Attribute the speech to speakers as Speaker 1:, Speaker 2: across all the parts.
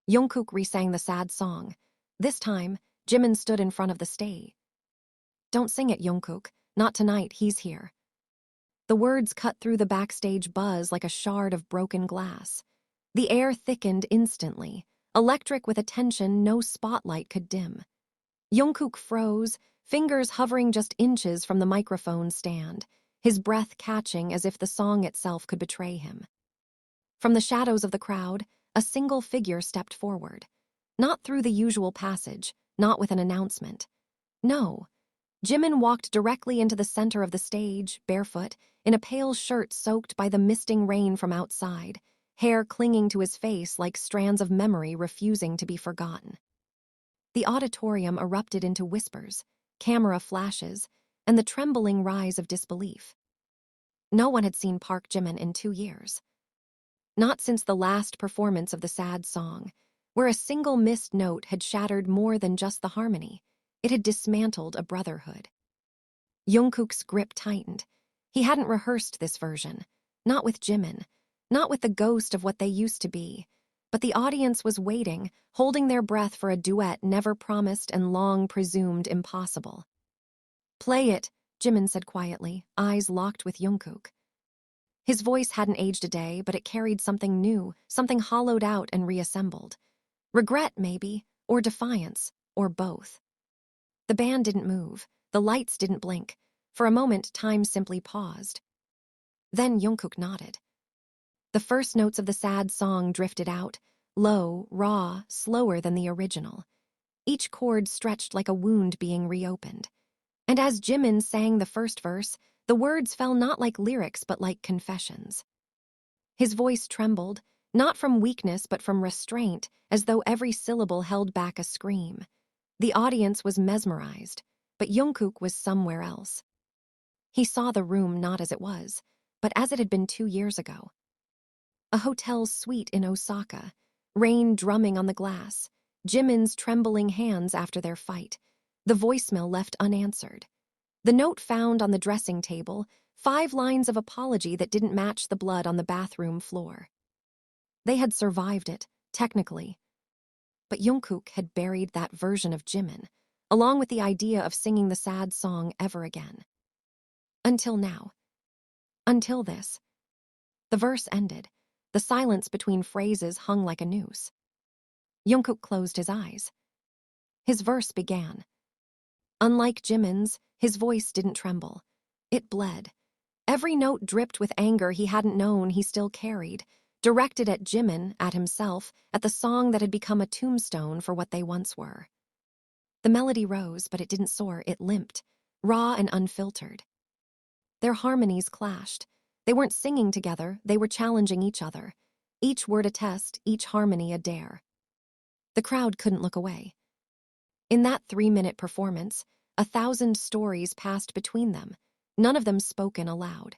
Speaker 1: Jungkook re-sang the sad song. This time, Jimin stood in front of the stage. "Don't sing it, Jungkook. Not tonight, he's here." The words cut through the backstage buzz like a shard of broken glass. The air thickened instantly, electric with a tension no spotlight could dim. Jungkook froze, fingers hovering just inches from the microphone stand, his breath catching as if the song itself could betray him. From the shadows of the crowd, a single figure stepped forward. Not through the usual passage, not with an announcement. No. Jimin walked directly into the center of the stage, barefoot, in a pale shirt soaked by the misting rain from outside, hair clinging to his face like strands of memory refusing to be forgotten. The auditorium erupted into whispers, camera flashes, and the trembling rise of disbelief. No one had seen Park Jimin in 2 years. Not since the last performance of the sad song, where a single missed note had shattered more than just the harmony. It had dismantled a brotherhood. Jungkook's grip tightened. He hadn't rehearsed this version. Not with Jimin. Not with the ghost of what they used to be. But the audience was waiting, holding their breath for a duet never promised and long presumed impossible. "Play it," Jimin said quietly, eyes locked with Jungkook. His voice hadn't aged a day, but it carried something new, something hollowed out and reassembled. Regret, maybe, or defiance, or both. The band didn't move, the lights didn't blink. For a moment, time simply paused. Then Jungkook nodded. The first notes of the sad song drifted out, low, raw, slower than the original. Each chord stretched like a wound being reopened. And as Jimin sang the first verse, the words fell not like lyrics but like confessions. His voice trembled, not from weakness but from restraint, as though every syllable held back a scream. The audience was mesmerized, but Jungkook was somewhere else. He saw the room not as it was, but as it had been 2 years ago. A hotel suite in Osaka, rain drumming on the glass, Jimin's trembling hands after their fight, the voicemail left unanswered. The note found on the dressing table, 5 lines of apology that didn't match the blood on the bathroom floor. They had survived it, technically. But Jungkook had buried that version of Jimin, along with the idea of singing the sad song ever again. Until now. Until this. The verse ended. The silence between phrases hung like a noose. Jungkook closed his eyes. His verse began. Unlike Jimin's, his voice didn't tremble. It bled. Every note dripped with anger he hadn't known he still carried, directed at Jimin, at himself, at the song that had become a tombstone for what they once were. The melody rose, but it didn't soar, it limped, raw and unfiltered. Their harmonies clashed. They weren't singing together, they were challenging each other. Each word a test, each harmony a dare. The crowd couldn't look away. In that 3-minute performance, 1,000 stories passed between them, none of them spoken aloud.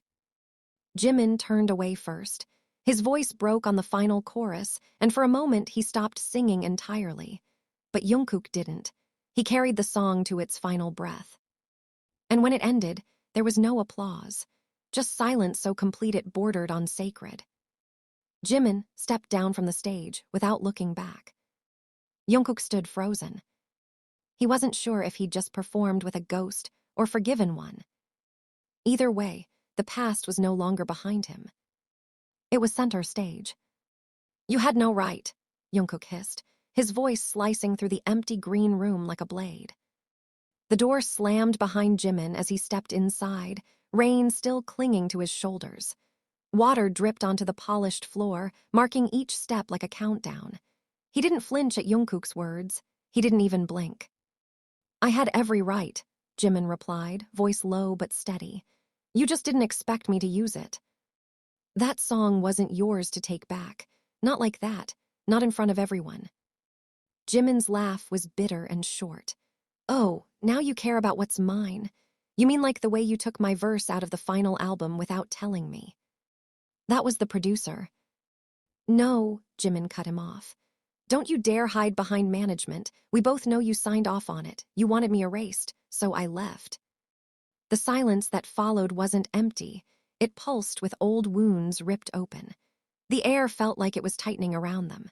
Speaker 1: Jimin turned away first. His voice broke on the final chorus, and for a moment he stopped singing entirely. But Jungkook didn't. He carried the song to its final breath. And when it ended, there was no applause, just silence so complete it bordered on sacred. Jimin stepped down from the stage without looking back. Jungkook stood frozen. He wasn't sure if he'd just performed with a ghost or forgiven one. Either way, the past was no longer behind him. It was center stage. "You had no right," Jungkook hissed, his voice slicing through the empty green room like a blade. The door slammed behind Jimin as he stepped inside, rain still clinging to his shoulders. Water dripped onto the polished floor, marking each step like a countdown. He didn't flinch at Jungkook's words. He didn't even blink. "I had every right," Jimin replied, voice low but steady. "You just didn't expect me to use it. That song wasn't yours to take back. Not like that, not in front of everyone." Jimin's laugh was bitter and short. "Oh, now you care about what's mine. You mean like the way you took my verse out of the final album without telling me." That was the producer. "No," Jimin cut him off. "Don't you dare hide behind management. We both know you signed off on it. You wanted me erased, so I left." The silence that followed wasn't empty. It pulsed with old wounds ripped open. The air felt like it was tightening around them.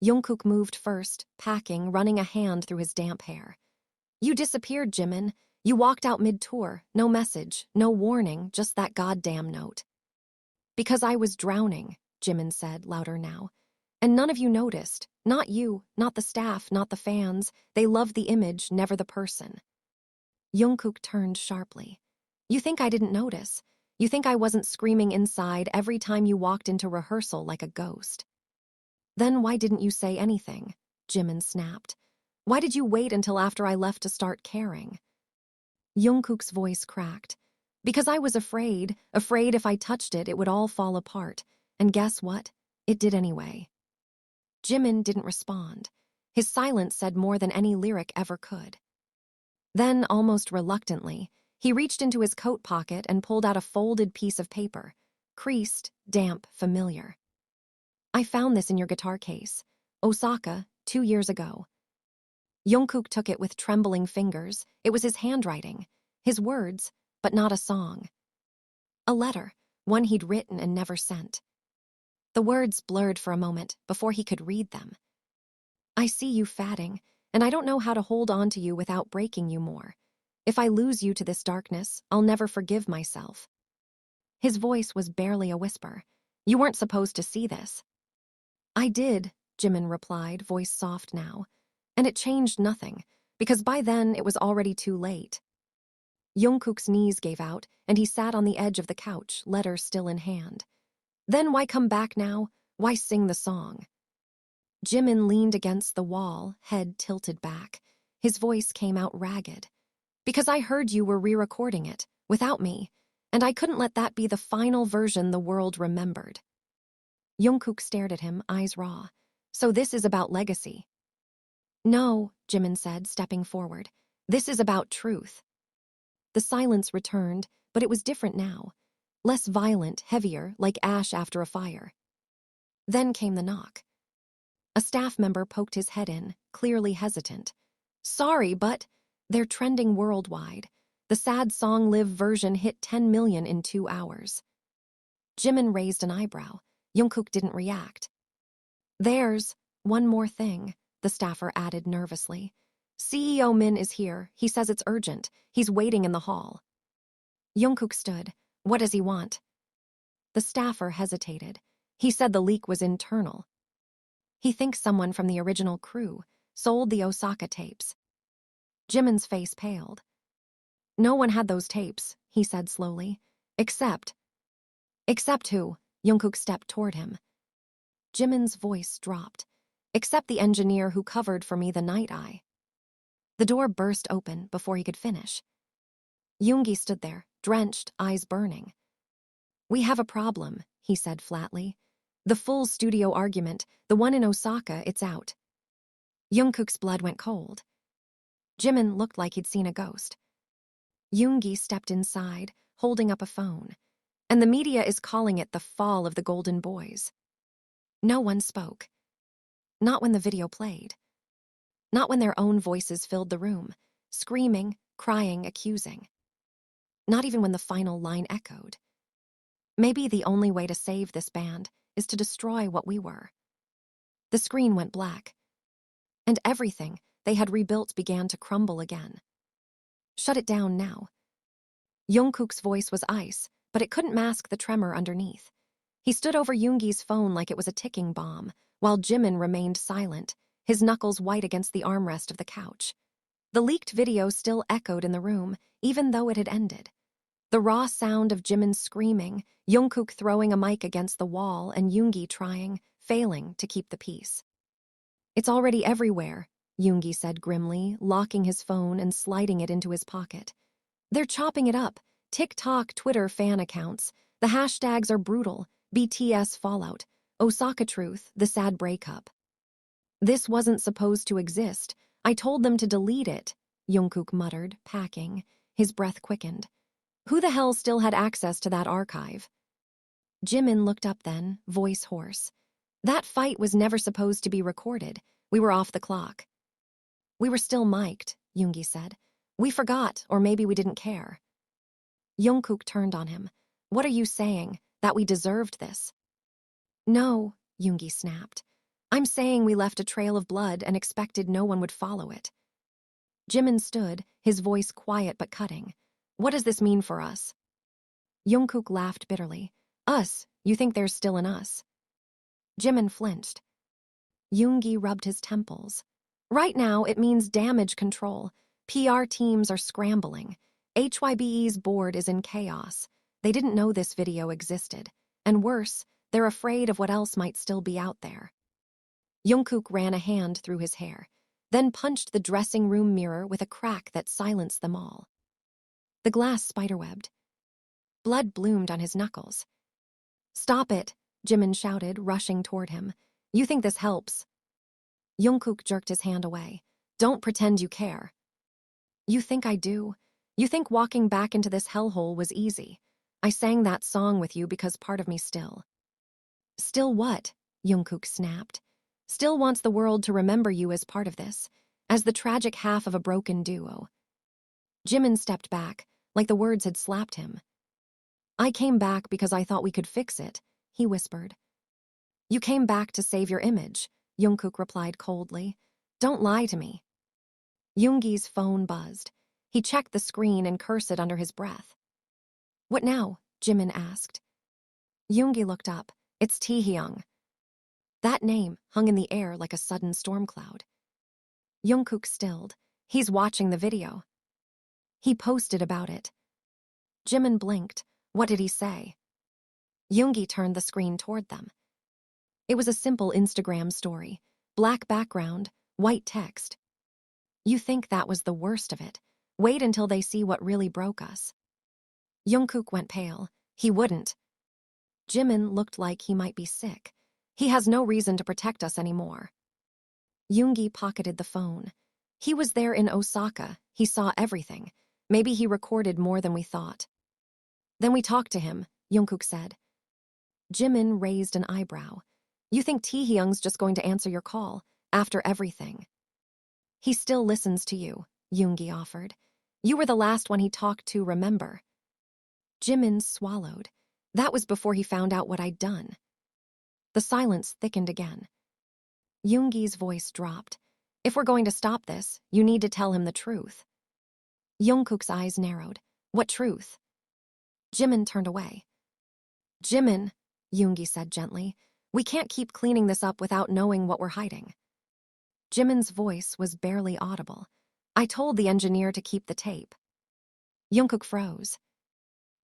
Speaker 1: Jungkook moved first, packing, running a hand through his damp hair. You disappeared, Jimin. You walked out mid-tour. No message, no warning, just that goddamn note. Because I was drowning, Jimin said, louder now. And none of you noticed. Not you, not the staff, not the fans. They loved the image, never the person. Jungkook turned sharply. You think I didn't notice? You think I wasn't screaming inside every time you walked into rehearsal like a ghost? Then why didn't you say anything? Jimin snapped. Why did you wait until after I left to start caring? Jungkook's voice cracked. Because I was afraid if I touched it, it would all fall apart. And guess what? It did anyway. Jimin didn't respond. His silence said more than any lyric ever could. Then, almost reluctantly, he reached into his coat pocket and pulled out a folded piece of paper, creased, damp, familiar. I found this in your guitar case. Osaka, 2 years ago. Jungkook took it with trembling fingers. It was his handwriting, his words, but not a song. A letter, one he'd written and never sent. The words blurred for a moment before he could read them. I see you fatting, and I don't know how to hold on to you without breaking you more. If I lose you to this darkness, I'll never forgive myself. His voice was barely a whisper. You weren't supposed to see this. I did, Jimin replied, voice soft now. And it changed nothing, because by then it was already too late. Jungkook's knees gave out, and he sat on the edge of the couch, letter still in hand. Then why come back now? Why sing the song? Jimin leaned against the wall, head tilted back. His voice came out ragged. Because I heard you were re-recording it, without me, and I couldn't let that be the final version the world remembered. Jungkook stared at him, eyes raw. So this is about legacy. No, Jimin said, stepping forward. This is about truth. The silence returned, but it was different now. Less violent, heavier, like ash after a fire. Then came the knock. A staff member poked his head in, clearly hesitant. Sorry, but they're trending worldwide. The sad song live version hit 10 million in 2 hours. Jimin raised an eyebrow. Jungkook didn't react. There's one more thing, the staffer added nervously. CEO Min is here. He says it's urgent. He's waiting in the hall. Jungkook stood. What does he want? The staffer hesitated. He said the leak was internal. He thinks someone from the original crew sold the Osaka tapes. Jimin's face paled. No one had those tapes, he said slowly. Except who? Jungkook stepped toward him. Jimin's voice dropped. Except the engineer who covered for me the night eye. The door burst open before he could finish. Yoongi stood there, drenched, eyes burning. We have a problem, he said flatly. The full studio argument, the one in Osaka, it's out. Jungkook's blood went cold. Jimin looked like he'd seen a ghost. Yoongi stepped inside, holding up a phone. And the media is calling it the fall of the Golden Boys. No one spoke. Not when the video played. Not when their own voices filled the room, screaming, crying, accusing. Not even when the final line echoed. Maybe the only way to save this band is to destroy what we were. The screen went black, and everything they had rebuilt began to crumble again. Shut it down now. Jungkook's voice was ice, but it couldn't mask the tremor underneath. He stood over Yoongi's phone like it was a ticking bomb, while Jimin remained silent, his knuckles white against the armrest of the couch. The leaked video still echoed in the room, even though it had ended. The raw sound of Jimin screaming, Jungkook throwing a mic against the wall, and Yoongi trying, failing to keep the peace. It's already everywhere, Yoongi said grimly, locking his phone and sliding it into his pocket. They're chopping it up. TikTok, Twitter fan accounts. The hashtags are brutal. BTS fallout. Osaka truth, the sad breakup. This wasn't supposed to exist. I told them to delete it, Jungkook muttered, packing. His breath quickened. Who the hell still had access to that archive? Jimin looked up then, voice hoarse. That fight was never supposed to be recorded. We were off the clock. We were still mic'd, Yoongi said. We forgot, or maybe we didn't care. Jungkook turned on him. What are you saying? That we deserved this? No, Yoongi snapped. I'm saying we left a trail of blood and expected no one would follow it. Jimin stood, his voice quiet but cutting. What does this mean for us? Jungkook laughed bitterly. Us? You think there's still an us? Jimin flinched. Yoongi rubbed his temples. Right now, it means damage control. PR teams are scrambling. HYBE's board is in chaos. They didn't know this video existed. And worse, they're afraid of what else might still be out there. Jungkook ran a hand through his hair, then punched the dressing room mirror with a crack that silenced them all. The glass spiderwebbed. Blood bloomed on his knuckles. Stop it, Jimin shouted, rushing toward him. You think this helps? Jungkook jerked his hand away. Don't pretend you care. You think I do? You think walking back into this hellhole was easy? I sang that song with you because part of me still. Still what? Jungkook snapped. Still wants the world to remember you as part of this, as the tragic half of a broken duo. Jimin stepped back, like the words had slapped him. I came back because I thought we could fix it, he whispered. You came back to save your image, Jungkook replied coldly. Don't lie to me. Yoongi's phone buzzed. He checked the screen and cursed it under his breath. What now? Jimin asked. Yoongi looked up. It's taehyung. That name hung in the air like a sudden storm cloud. Jungkook stilled. He's watching the video. He posted about it. Jimin blinked. What did he say? Yoongi turned the screen toward them. It was a simple Instagram story. Black background, white text. You think that was the worst of it? Wait until they see what really broke us. Jungkook went pale. He wouldn't. Jimin looked like he might be sick. He has no reason to protect us anymore. Yoongi pocketed the phone. He was there in Osaka. He saw everything. Maybe he recorded more than we thought. Then we talked to him, Jungkook said. Jimin raised an eyebrow. You think Taehyung's just going to answer your call, after everything? He still listens to you, Yoongi offered. You were the last one he talked to, remember? Jimin swallowed. That was before he found out what I'd done. The silence thickened again. Yoongi's voice dropped. If we're going to stop this, you need to tell him the truth. Jungkook's eyes narrowed. What truth? Jimin turned away. Jimin, Yoongi said gently, we can't keep cleaning this up without knowing what we're hiding. Jimin's voice was barely audible. I told the engineer to keep the tape. Jungkook froze.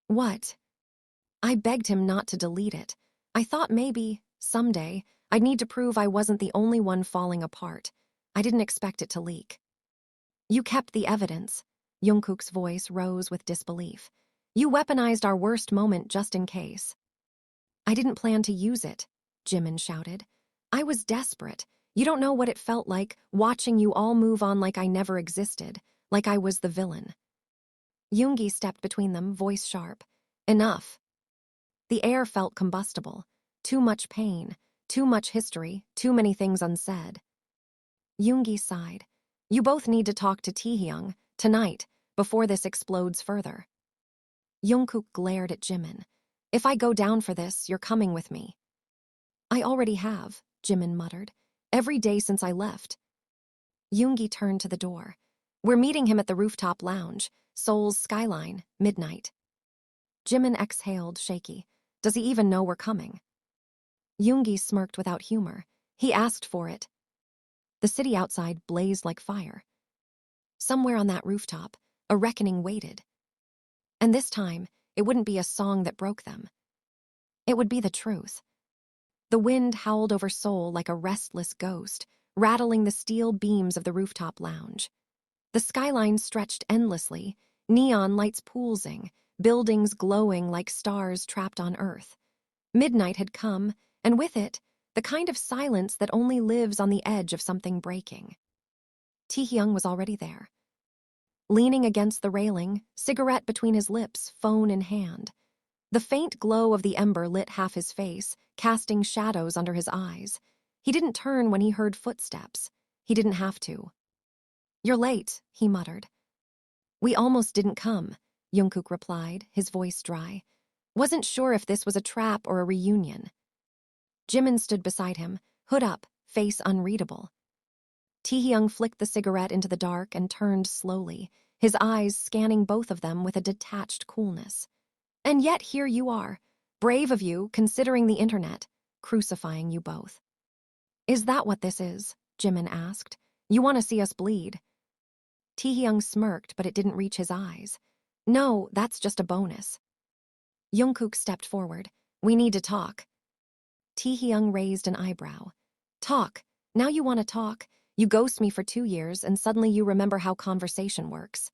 Speaker 1: What? I begged him not to delete it. I thought maybe, someday, I'd need to prove I wasn't the only one falling apart. I didn't expect it to leak. You kept the evidence. Jungkook's voice rose with disbelief. You weaponized our worst moment just in case. I didn't plan to use it, Jimin shouted. I was desperate. You don't know what it felt like, watching you all move on like I never existed, like I was the villain. Yoongi stepped between them, voice sharp. Enough. The air felt combustible. Too much pain, too much history, too many things unsaid. Yoongi sighed. You both need to talk to Taehyung, tonight, before this explodes further. Jungkook glared at Jimin. If I go down for this, you're coming with me. I already have, Jimin muttered. Every day since I left. Yoongi turned to the door. We're meeting him at the rooftop lounge, Seoul's skyline, midnight. Jimin exhaled, shaky. Does he even know we're coming? Yoongi smirked without humor. He asked for it. The city outside blazed like fire. Somewhere on that rooftop, a reckoning waited. And this time, it wouldn't be a song that broke them. It would be the truth. The wind howled over Seoul like a restless ghost, rattling the steel beams of the rooftop lounge. The skyline stretched endlessly, neon lights pulsing, buildings glowing like stars trapped on Earth. Midnight had come, and with it, the kind of silence that only lives on the edge of something breaking. Taehyung was already there. Leaning against the railing, cigarette between his lips, phone in hand. The faint glow of the ember lit half his face, casting shadows under his eyes. He didn't turn when he heard footsteps. He didn't have to. You're late, he muttered. We almost didn't come, Jungkook replied, his voice dry. Wasn't sure if this was a trap or a reunion. Jimin stood beside him, hood up, face unreadable. Taehyung flicked the cigarette into the dark and turned slowly, his eyes scanning both of them with a detached coolness. And yet here you are, brave of you, considering the internet, crucifying you both. Is that what this is? Jimin asked. You want to see us bleed? Taehyung smirked, but it didn't reach his eyes. No, that's just a bonus. Jungkook stepped forward. We need to talk. Taehyung raised an eyebrow. Talk? Now you want to talk? You ghost me for 2 years and suddenly you remember how conversation works.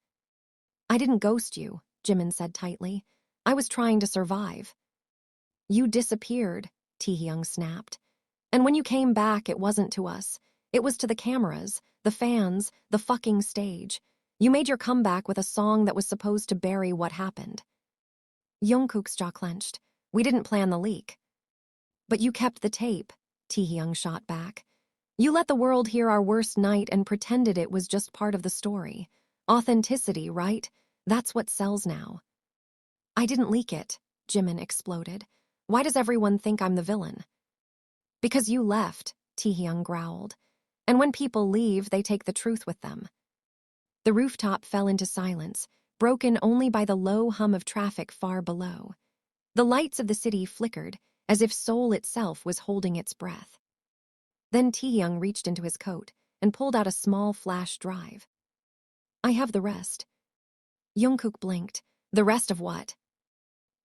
Speaker 1: I didn't ghost you, Jimin said tightly. I was trying to survive. You disappeared, Taehyung snapped. And when you came back, it wasn't to us. It was to the cameras, the fans, the fucking stage. You made your comeback with a song that was supposed to bury what happened. Jungkook's jaw clenched. We didn't plan the leak. But you kept the tape, Taehyung shot back. You let the world hear our worst night and pretended it was just part of the story. Authenticity, right? That's what sells now. I didn't leak it, Jimin exploded. Why does everyone think I'm the villain? Because you left, Taehyung growled. And when people leave, they take the truth with them. The rooftop fell into silence, broken only by the low hum of traffic far below. The lights of the city flickered, as if Seoul itself was holding its breath. Then Taehyung reached into his coat and pulled out a small flash drive. I have the rest. Jungkook blinked. The rest of what?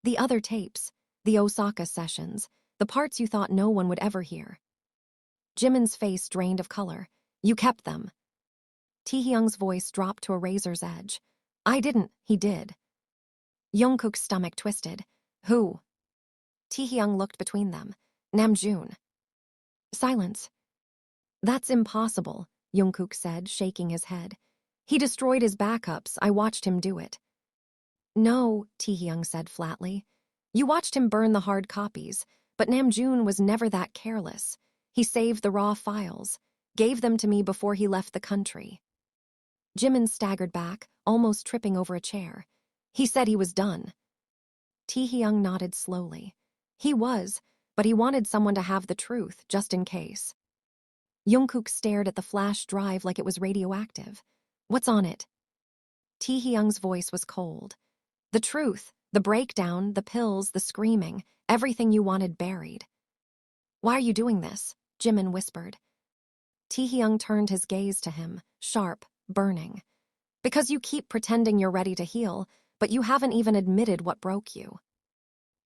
Speaker 1: The other tapes, the Osaka sessions, the parts you thought no one would ever hear. Jimin's face drained of color. You kept them. Taehyung's voice dropped to a razor's edge. I didn't, he did. Jungkook's stomach twisted. Who? Taehyung looked between them. Namjoon. Silence. That's impossible, Jungkook said, shaking his head. He destroyed his backups. I watched him do it. No, Taehyung said flatly. You watched him burn the hard copies, but Namjoon was never that careless. He saved the raw files, gave them to me before he left the country. Jimin staggered back, almost tripping over a chair. He said he was done. Taehyung nodded slowly. He was, but he wanted someone to have the truth, just in case. Jungkook stared at the flash drive like it was radioactive. What's on it? Taehyung's voice was cold. The truth, the breakdown, the pills, the screaming, everything you wanted buried. Why are you doing this? Jimin whispered. Taehyung turned his gaze to him, sharp, burning. Because you keep pretending you're ready to heal, but you haven't even admitted what broke you.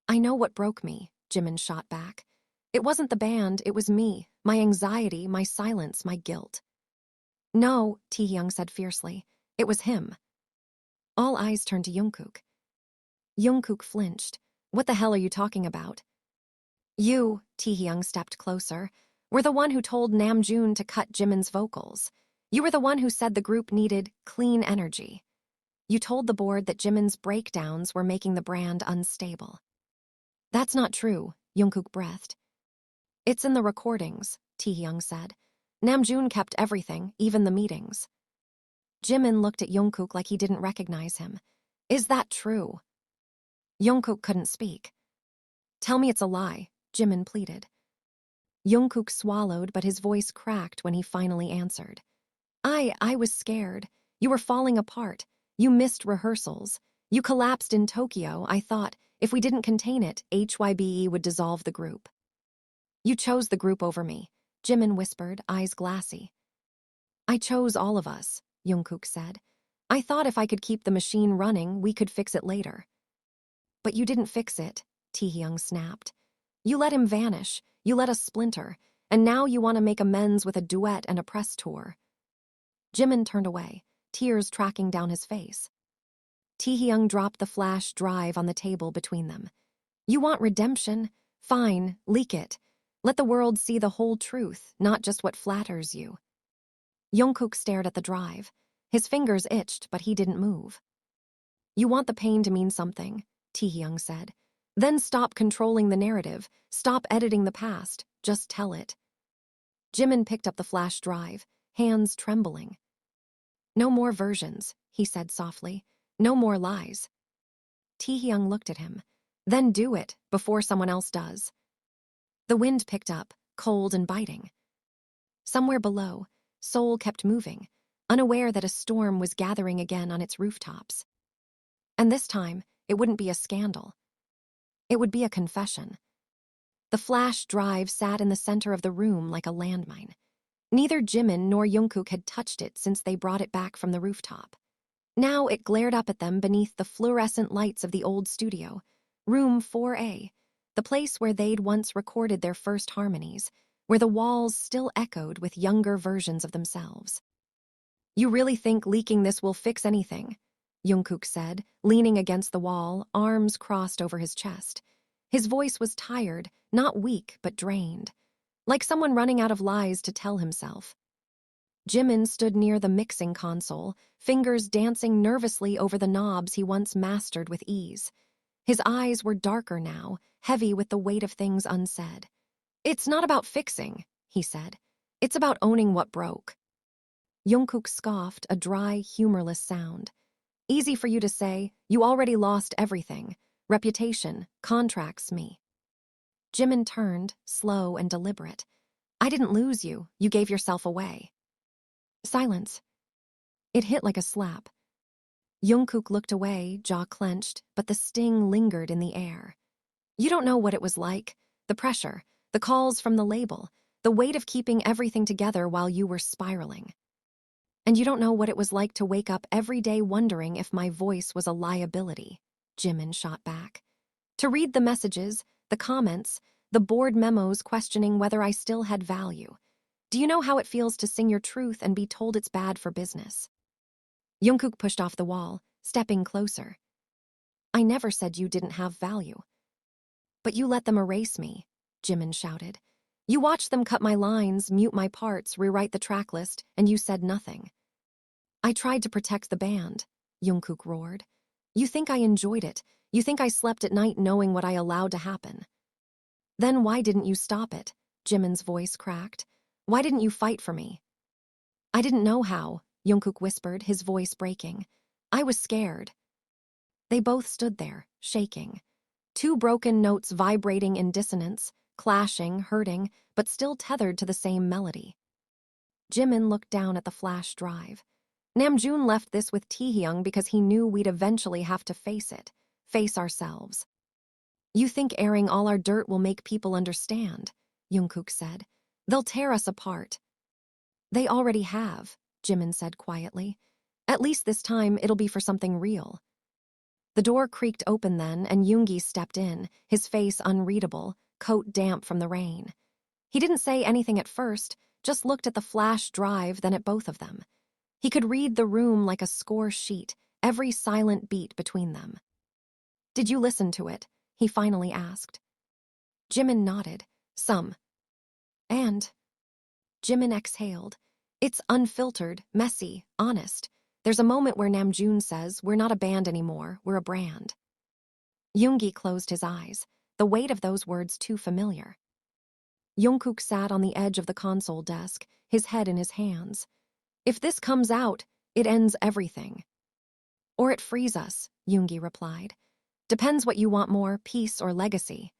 Speaker 1: I know what broke me, Jimin shot back. It wasn't the band, it was me, my anxiety, my silence, my guilt. No, Taehyung said fiercely. It was him. All eyes turned to Jungkook. Jungkook flinched. What the hell are you talking about? You, Taehyung stepped closer, were the one who told Namjoon to cut Jimin's vocals. You were the one who said the group needed clean energy. You told the board that Jimin's breakdowns were making the brand unstable. That's not true, Jungkook breathed. It's in the recordings, Taehyung said. Namjoon kept everything, even the meetings. Jimin looked at Jungkook like he didn't recognize him. Is that true? Jungkook couldn't speak. Tell me it's a lie, Jimin pleaded. Jungkook swallowed, but his voice cracked when he finally answered. I was scared. You were falling apart. You missed rehearsals. You collapsed in Tokyo. I thought, if we didn't contain it, HYBE would dissolve the group. You chose the group over me, Jimin whispered, eyes glassy. I chose all of us, Jungkook said. I thought if I could keep the machine running, we could fix it later. But you didn't fix it, Taehyung snapped. You let him vanish, you let us splinter, and now you want to make amends with a duet and a press tour. Jimin turned away, tears tracking down his face. Taehyung dropped the flash drive on the table between them. You want redemption? Fine, leak it. Let the world see the whole truth, not just what flatters you. Jungkook stared at the drive. His fingers itched, but he didn't move. You want the pain to mean something, Taehyung said. Then stop controlling the narrative, stop editing the past, just tell it. Jimin picked up the flash drive, hands trembling. No more versions, he said softly. No more lies. Taehyung looked at him. Then do it, before someone else does. The wind picked up, cold and biting. Somewhere below, Seoul kept moving, unaware that a storm was gathering again on its rooftops. And this time, it wouldn't be a scandal. It would be a confession. The flash drive sat in the center of the room like a landmine. Neither Jimin nor Jungkook had touched it since they brought it back from the rooftop. Now it glared up at them beneath the fluorescent lights of the old studio, room 4A, the place where they'd once recorded their first harmonies, where the walls still echoed with younger versions of themselves. "You really think leaking this will fix anything?" Jungkook said, leaning against the wall, arms crossed over his chest. His voice was tired, not weak but drained, like someone running out of lies to tell himself. Jimin stood near the mixing console, fingers dancing nervously over the knobs he once mastered with ease. His eyes were darker now, heavy with the weight of things unsaid. "It's not about fixing," he said. "It's about owning what broke." Jungkook scoffed, a dry, humorless sound. "Easy for you to say. You already lost everything. Reputation, contracts, me." Jimin turned, slow and deliberate. "I didn't lose you. You gave yourself away." Silence. It hit like a slap. Jungkook looked away, jaw clenched, but the sting lingered in the air. "You don't know what it was like. The pressure, the calls from the label, the weight of keeping everything together while you were spiraling. And you don't know what it was like to wake up every day wondering if my voice was a liability," Jimin shot back. "To read the messages, the comments, the board memos questioning whether I still had value. Do you know how it feels to sing your truth and be told it's bad for business?" Jungkook pushed off the wall, stepping closer. "I never said you didn't have value." "But you let them erase me," Jimin shouted. "You watched them cut my lines, mute my parts, rewrite the track list, and you said nothing." "I tried to protect the band," Jungkook roared. "You think I enjoyed it. You think I slept at night knowing what I allowed to happen." "Then why didn't you stop it?" Jimin's voice cracked. "Why didn't you fight for me?" "I didn't know how," Jungkook whispered, his voice breaking. "I was scared." They both stood there, shaking. Two broken notes vibrating in dissonance, clashing, hurting, but still tethered to the same melody. Jimin looked down at the flash drive. "Namjoon left this with Taehyung because he knew we'd eventually have to face it, face ourselves." "You think airing all our dirt will make people understand," Jungkook said. "They'll tear us apart." "They already have," Jimin said quietly. "At least this time it'll be for something real." The door creaked open then, and Yoongi stepped in, his face unreadable, coat damp from the rain. He didn't say anything at first, just looked at the flash drive, then at both of them. He could read the room like a score sheet, every silent beat between them. "Did you listen to it?" he finally asked. Jimin nodded. "Some." "And?" Jimin exhaled. "It's unfiltered, messy, honest. There's a moment where Namjoon says, 'We're not a band anymore, we're a brand.'" Yoongi closed his eyes, the weight of those words too familiar. Jungkook sat on the edge of the console desk, his head in his hands. "If this comes out, it ends everything." "Or it frees us," Yoongi replied. "Depends what you want more, peace or legacy."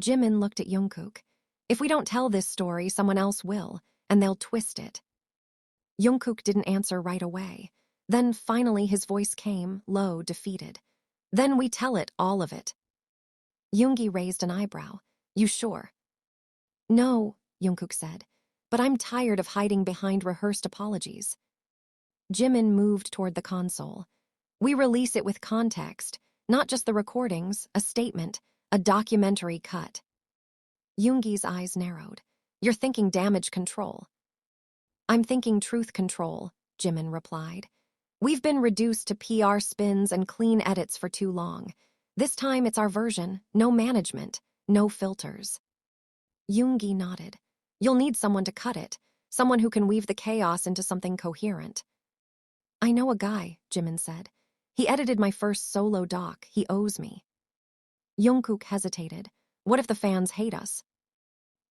Speaker 1: Jimin looked at Jungkook. "If we don't tell this story, someone else will, and they'll twist it." Jungkook didn't answer right away. Then finally his voice came, low, defeated. "Then we tell it, all of it." Yoongi raised an eyebrow. "You sure?" "No," Jungkook said, "but I'm tired of hiding behind rehearsed apologies." Jimin moved toward the console. "We release it with context, not just the recordings, a statement, a documentary cut." Yoongi's eyes narrowed. "You're thinking damage control." "I'm thinking truth control," Jimin replied. "We've been reduced to PR spins and clean edits for too long. This time it's our version, no management, no filters." Yoongi nodded. "You'll need someone to cut it, someone who can weave the chaos into something coherent." "I know a guy," Jimin said. "He edited my first solo doc. He owes me." Jungkook hesitated. "What if the fans hate us?"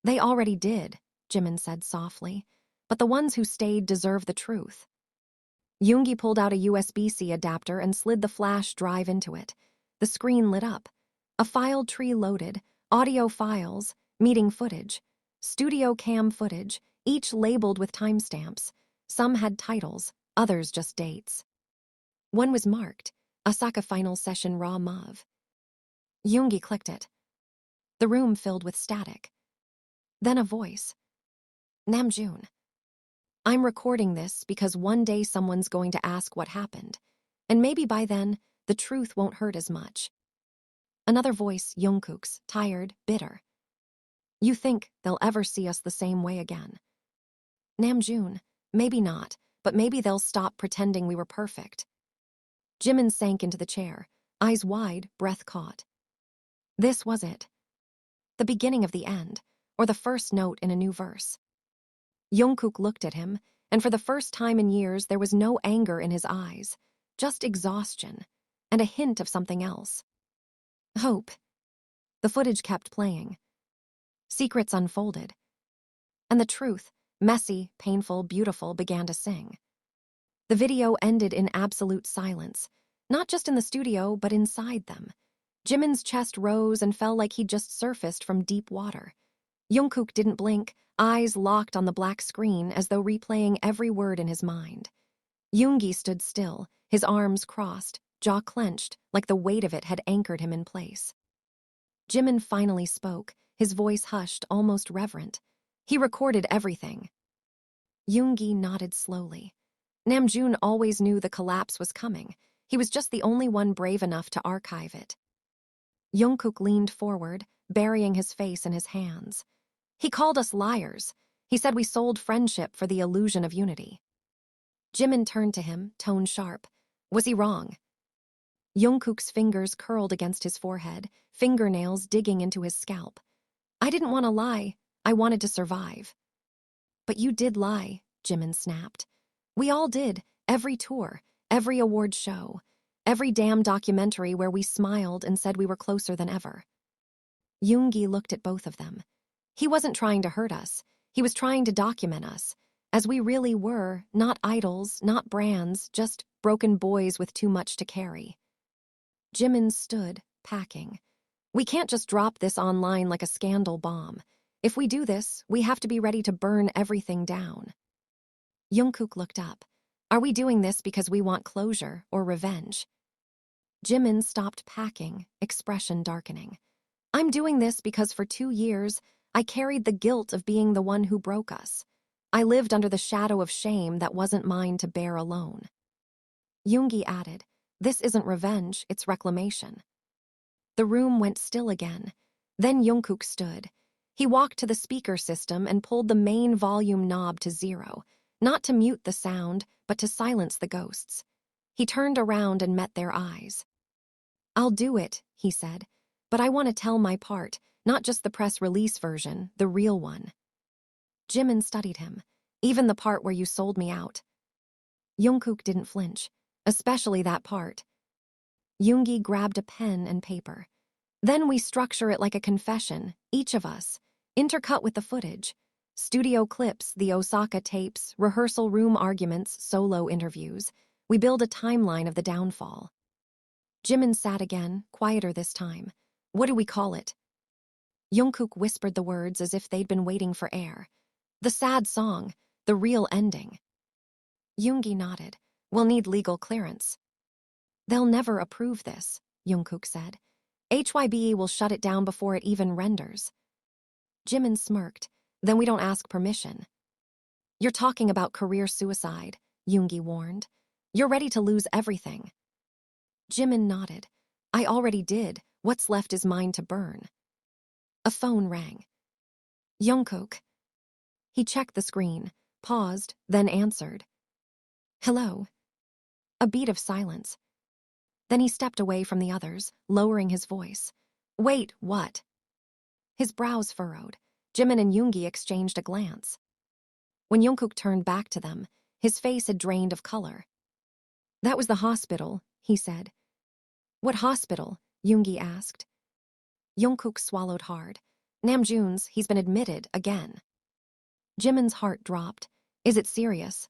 Speaker 1: "They already did," Jimin said softly. "But the ones who stayed deserve the truth." Yoongi pulled out a USB-C adapter and slid the flash drive into it. The screen lit up. A file tree loaded, audio files, meeting footage, studio cam footage, each labeled with timestamps. Some had titles, others just dates. One was marked, Osaka Final Session Raw Mauve. Yoongi clicked it. The room filled with static. Then a voice. Namjoon. I'm recording this because one day someone's going to ask what happened, and maybe by then, the truth won't hurt as much. Another voice, Jungkook's, tired, bitter. You think they'll ever see us the same way again? Namjoon, maybe not, but maybe they'll stop pretending we were perfect. Jimin sank into the chair, eyes wide, breath caught. This was it. The beginning of the end, or the first note in a new verse. Jungkook looked at him, and for the first time in years there was no anger in his eyes, just exhaustion, and a hint of something else. Hope. The footage kept playing. Secrets unfolded. And the truth, messy, painful, beautiful, began to sing. The video ended in absolute silence, not just in the studio, but inside them. Jimin's chest rose and fell like he'd just surfaced from deep water. Jungkook didn't blink, eyes locked on the black screen as though replaying every word in his mind. Yoongi stood still, his arms crossed, jaw clenched, like the weight of it had anchored him in place. Jimin finally spoke, his voice hushed, almost reverent. He recorded everything. Yoongi nodded slowly. Namjoon always knew the collapse was coming. He was just the only one brave enough to archive it. Jungkook leaned forward, burying his face in his hands. He called us liars. He said we sold friendship for the illusion of unity. Jimin turned to him, tone sharp. Was he wrong? Jungkook's fingers curled against his forehead, fingernails digging into his scalp. I didn't want to lie. I wanted to survive. But you did lie, Jimin snapped. We all did, every tour, every award show, every damn documentary where we smiled and said we were closer than ever. Yoongi looked at both of them. He wasn't trying to hurt us. He was trying to document us, as we really were, not idols, not brands, just broken boys with too much to carry. Jimin stood, packing. We can't just drop this online like a scandal bomb. If we do this, we have to be ready to burn everything down. Jungkook looked up. Are we doing this because we want closure or revenge? Jimin stopped packing, expression darkening. I'm doing this because for 2 years, I carried the guilt of being the one who broke us. I lived under the shadow of shame that wasn't mine to bear alone. Yoongi added, this isn't revenge, it's reclamation. The room went still again. Then Jungkook stood. He walked to the speaker system and pulled the main volume knob to 0, not to mute the sound, but to silence the ghosts. He turned around and met their eyes. I'll do it, he said, but I want to tell my part, not just the press release version, the real one. Jimin studied him, even the part where you sold me out. Jungkook didn't flinch, especially that part. Yoongi grabbed a pen and paper. Then we structure it like a confession, each of us, intercut with the footage. Studio clips, the Osaka tapes, rehearsal room arguments, solo interviews. We build a timeline of the downfall. Jimin sat again, quieter this time. What do we call it? Jungkook whispered the words as if they'd been waiting for air. The sad song, the real ending. Yoongi nodded. We'll need legal clearance. They'll never approve this, Jungkook said. HYBE will shut it down before it even renders. Jimin smirked. Then we don't ask permission. You're talking about career suicide, Yoongi warned. You're ready to lose everything. Jimin nodded. I already did. What's left is mine to burn. A phone rang. Jungkook. He checked the screen, paused, then answered. Hello. A beat of silence. Then he stepped away from the others, lowering his voice. Wait, what? His brows furrowed. Jimin and Yoongi exchanged a glance. When Jungkook turned back to them, his face had drained of color. That was the hospital, he said. What hospital? Yoongi asked. Jungkook swallowed hard. Namjoon's, he's been admitted again. Jimin's heart dropped. Is it serious?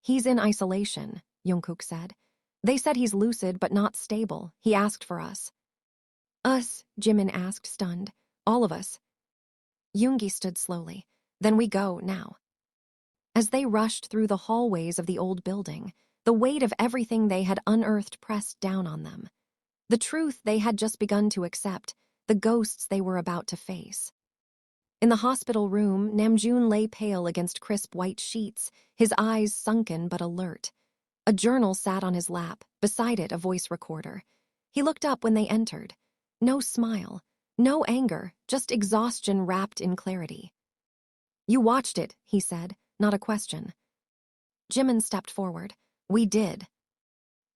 Speaker 1: He's in isolation, Jungkook said. They said he's lucid but not stable. He asked for us. Us? Jimin asked, stunned. All of us. Yoongi stood slowly. Then we go, now. As they rushed through the hallways of the old building, the weight of everything they had unearthed pressed down on them. The truth they had just begun to accept, the ghosts they were about to face. In the hospital room, Namjoon lay pale against crisp white sheets, his eyes sunken but alert. A journal sat on his lap, beside it a voice recorder. He looked up when they entered. No smile, no anger, just exhaustion wrapped in clarity. "You watched it," he said, not a question. Jimin stepped forward. "We did."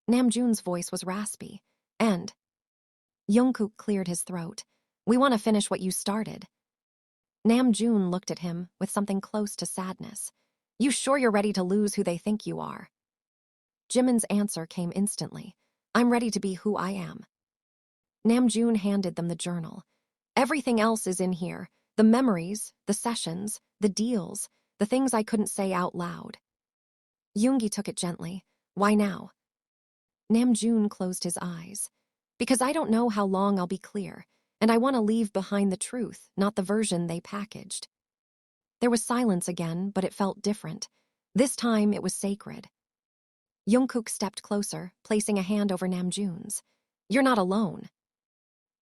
Speaker 1: Namjoon's voice was raspy. "And?" Jungkook cleared his throat. "We want to finish what you started." Namjoon looked at him with something close to sadness. "You sure you're ready to lose who they think you are?" Jimin's answer came instantly. "I'm ready to be who I am." Namjoon handed them the journal. "Everything else is in here. The memories, the sessions, the deals, the things I couldn't say out loud." Yoongi took it gently. "Why now?" Namjoon closed his eyes. "Because I don't know how long I'll be clear, and I want to leave behind the truth, not the version they packaged." There was silence again, but it felt different. This time it was sacred. Jungkook stepped closer, placing a hand over Namjoon's. "You're not alone."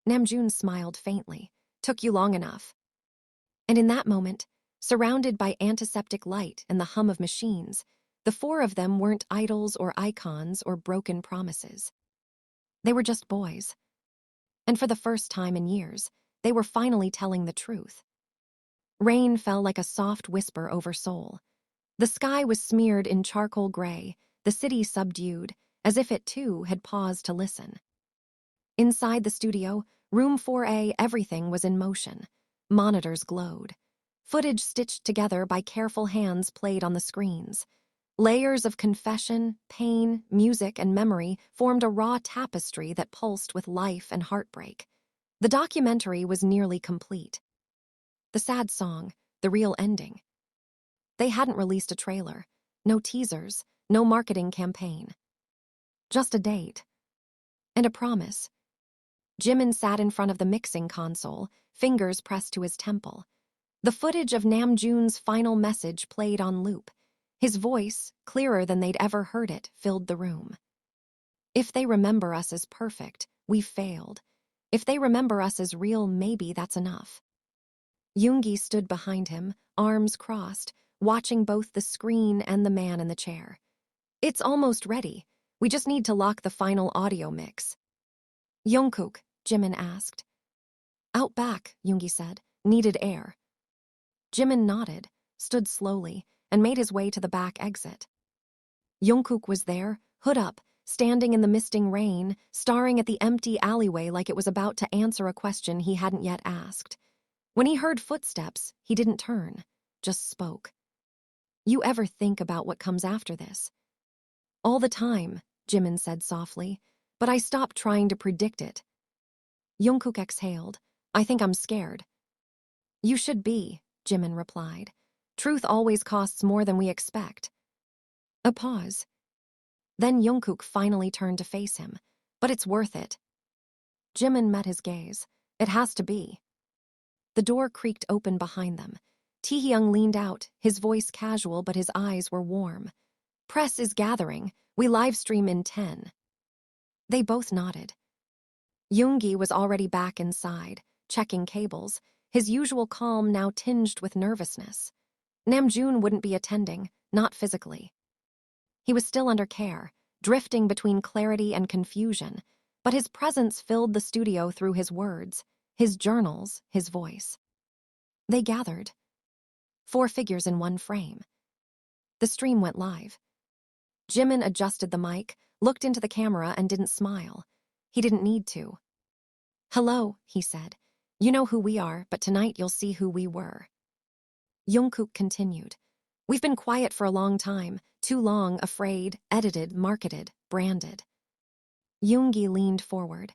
Speaker 1: Namjoon smiled faintly. "Took you long enough." And in that moment, surrounded by antiseptic light and the hum of machines, the four of them weren't idols or icons or broken promises. They were just boys. And for the first time in years, they were finally telling the truth. Rain fell like a soft whisper over Seoul. The sky was smeared in charcoal gray, the city subdued, as if it too had paused to listen. Inside the studio, room 4A, everything was in motion. Monitors glowed. Footage stitched together by careful hands played on the screens. Layers of confession, pain, music, and memory formed a raw tapestry that pulsed with life and heartbreak. The documentary was nearly complete. The sad song, the real ending. They hadn't released a trailer, no teasers, no marketing campaign. Just a date. And a promise. Jimin sat in front of the mixing console, fingers pressed to his temple. The footage of Namjoon's final message played on loop. His voice, clearer than they'd ever heard it, filled the room. "If they remember us as perfect, we've failed. If they remember us as real, maybe that's enough." Yoongi stood behind him, arms crossed, watching both the screen and the man in the chair. "It's almost ready. We just need to lock the final audio mix." "Jungkook," Jimin asked. "Out back," Yoongi said. "Needed air." Jimin nodded, stood slowly, and made his way to the back exit. Jungkook was there, hood up, standing in the misting rain, staring at the empty alleyway like it was about to answer a question he hadn't yet asked. When he heard footsteps, he didn't turn, just spoke. "You ever think about what comes after this?" "All the time," Jimin said softly, "but I stopped trying to predict it." Jungkook exhaled. "I think I'm scared." "You should be," Jimin replied. "Truth always costs more than we expect." A pause. Then Jungkook finally turned to face him. "But it's worth it." Jimin met his gaze. "It has to be." The door creaked open behind them. Taehyung leaned out, his voice casual but his eyes were warm. "Press is gathering. We livestream in 10. They both nodded. Yoongi was already back inside, checking cables, his usual calm now tinged with nervousness. Namjoon wouldn't be attending, not physically. He was still under care, drifting between clarity and confusion, but his presence filled the studio through his words, his journals, his voice. They gathered. 4 figures in one frame. The stream went live. Jimin adjusted the mic, looked into the camera, and didn't smile. He didn't need to. "Hello," he said. "You know who we are, but tonight you'll see who we were." Jungkook continued. "We've been quiet for a long time, too long, afraid, edited, marketed, branded." Yoongi leaned forward.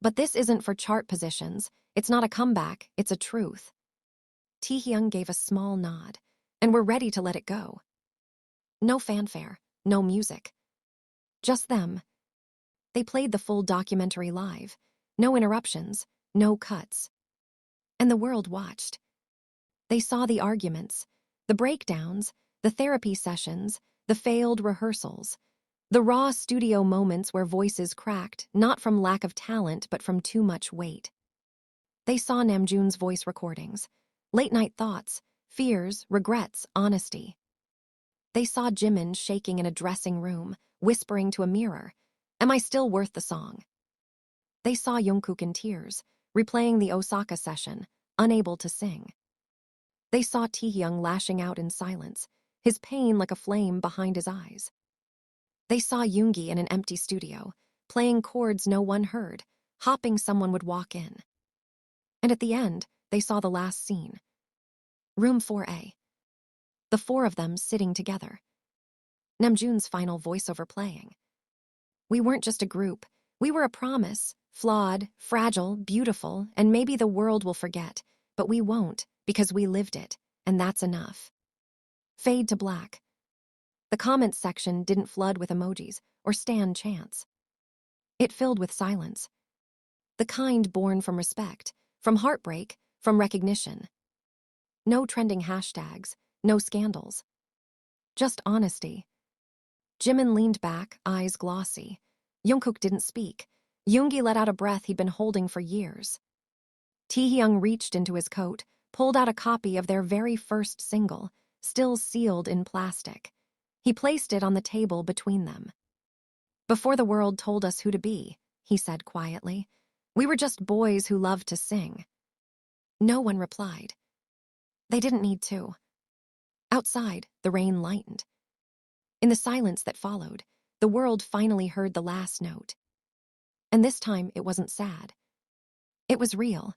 Speaker 1: "But this isn't for chart positions. It's not a comeback, it's a truth." Taehyung gave a small nod. "And we're ready to let it go." No fanfare, no music. Just them. They played the full documentary live. No interruptions, no cuts. And the world watched. They saw the arguments, The breakdowns, the therapy sessions, the failed rehearsals. The raw studio moments where voices cracked, not from lack of talent, but from too much weight. They saw Namjoon's voice recordings, late-night thoughts, fears, regrets, honesty. They saw Jimin shaking in a dressing room, whispering to a mirror, "Am I still worth the song?" They saw Jungkook in tears, replaying the Osaka session, unable to sing. They saw Taehyung lashing out in silence, his pain like a flame behind his eyes. They saw Yoongi in an empty studio, playing chords no one heard, hopping someone would walk in. And at the end, they saw the last scene. Room 4A. The four of them sitting together. Namjoon's final voiceover playing. We weren't just a group. We were a promise, flawed, fragile, beautiful, and maybe the world will forget, but we won't because we lived it, and that's enough. Fade to black. The comments section didn't flood with emojis or stan chants. It filled with silence. The kind born from respect, from heartbreak, from recognition. No trending hashtags, no scandals. Just honesty. Jimin leaned back, eyes glossy. Jungkook didn't speak. Yoongi let out a breath he'd been holding for years. Taehyung reached into his coat, pulled out a copy of their very first single, still sealed in plastic. He placed it on the table between them. "Before the world told us who to be," he said quietly, "we were just boys who loved to sing." No one replied. They didn't need to. Outside, the rain lightened. In the silence that followed, the world finally heard the last note. And this time, it wasn't sad. It was real.